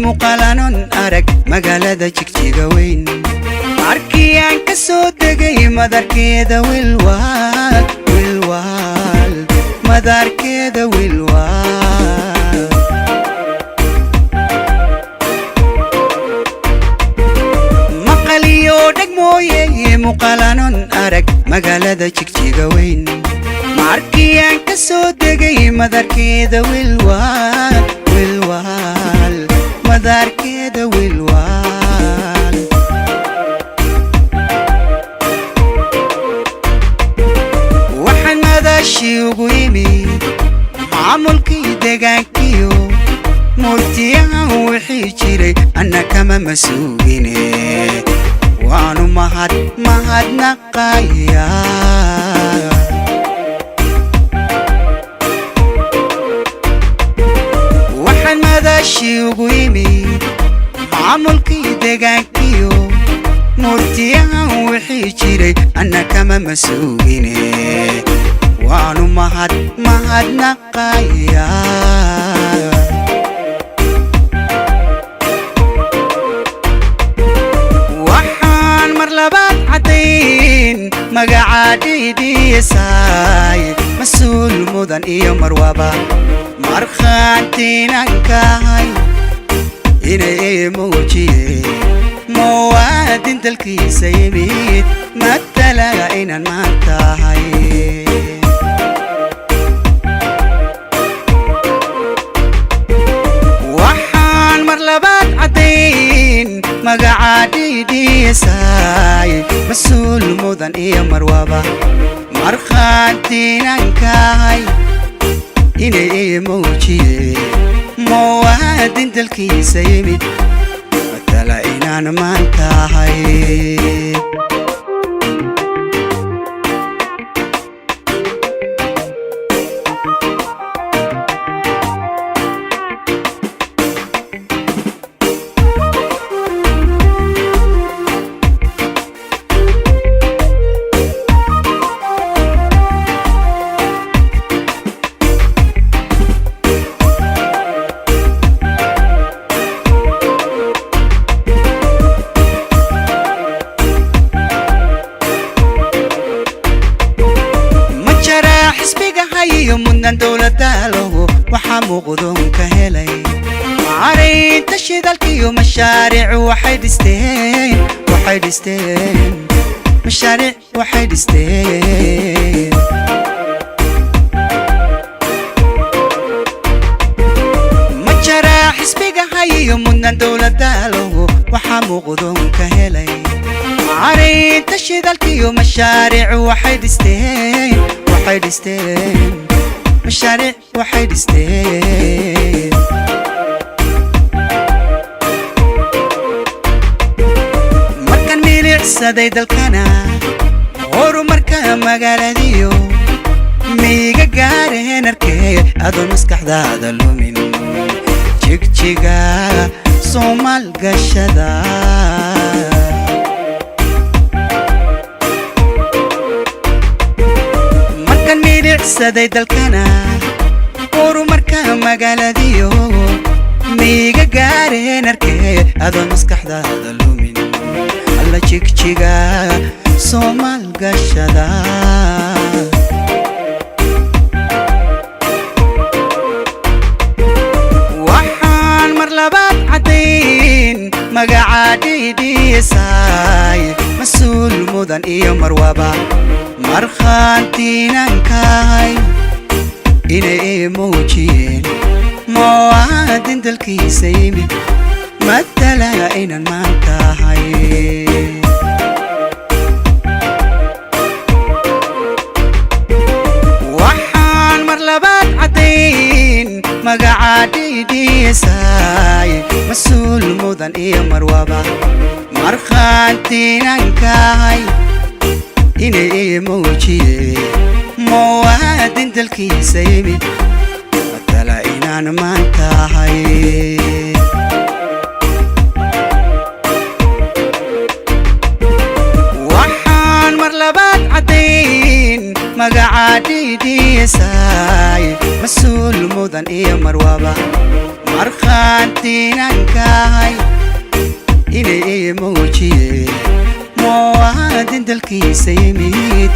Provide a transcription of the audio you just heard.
muqaalanon arag magaalada jigjiga weyn markii aan ka soo degay madarkeeda wilwaal madarkeeda wilwaal maqaliyo dhag mooye muqaalanon arag magaalada jigjiga weyn markii aan ka soo degay madarkeeda wilwaal madarkeeda wilwaal waxaan madashii ugu yimid maamulkii deegaankiyo murtiyahan wixii jiray anna kama masuugine waanu mahadnaqayaa madashii ugu yimid maamulkii deegaankiyo murtiyahan wixii jiray anna kama masuugine waanu mahadnaqayaa waxaan mar labaad caddayn magacaa dhiidhiisaay mas-uul mudan iyo marwaba markhaantiinan kahay inay muujiyeen muwaadin dalkiisa yimid matalaga inaan maantahay waxaan mar labaad caddayn magacaa dhiidhiisaay mas-uul mudan iyo marwaba markhaantiinan kahay inay muujiyeen muwaadin dalkiisa yimid matala inaan maantahay mudnan dowladda aloho waxaa muuqdoon ka helay maaraynta shidaalkiyo mashaariic waxay dhisteen mashaariic waxay dhisteen ma jaraa xisbiga hayiyo mudnan dowladda aloho waxaa muuqdoon ka helay maaraynta shidaalkiyo mashaariic waxay dhisteen mashaariic waxay dhisteen markaan milicsaday dalkana horumarka magaaladiyo miiga gaareen arkay adoon maskaxdaada lumin jigjiga soomaal gashada milicsaday dalkana horumarka magaaladiyo miiga gaareen arkay adoon maskaxdaada lumin alla jigjiga soomaal gashada waxaan mar labaad caddayn magacaa dhiidhiisaay mas-uul mudan iyo marwaba markhaantiinan kahay inay muujiyeen muwaadin dalkiisa yimid matalaga inaan maantahay waxaan mar labaad caddayn magacaa dhiidhiisaay mas-uul mudan iyo marwaba markhaantiinan kahay inay muujiyeen muwaadin dalkiisa yimid matala inaan maantahay waxaan mar labaad caddayn magacaa dhiidhiisaay مسؤول مدن إيه مروابا مرخانتين أنكاي إني إيه موجيه مواد دلكي سيميد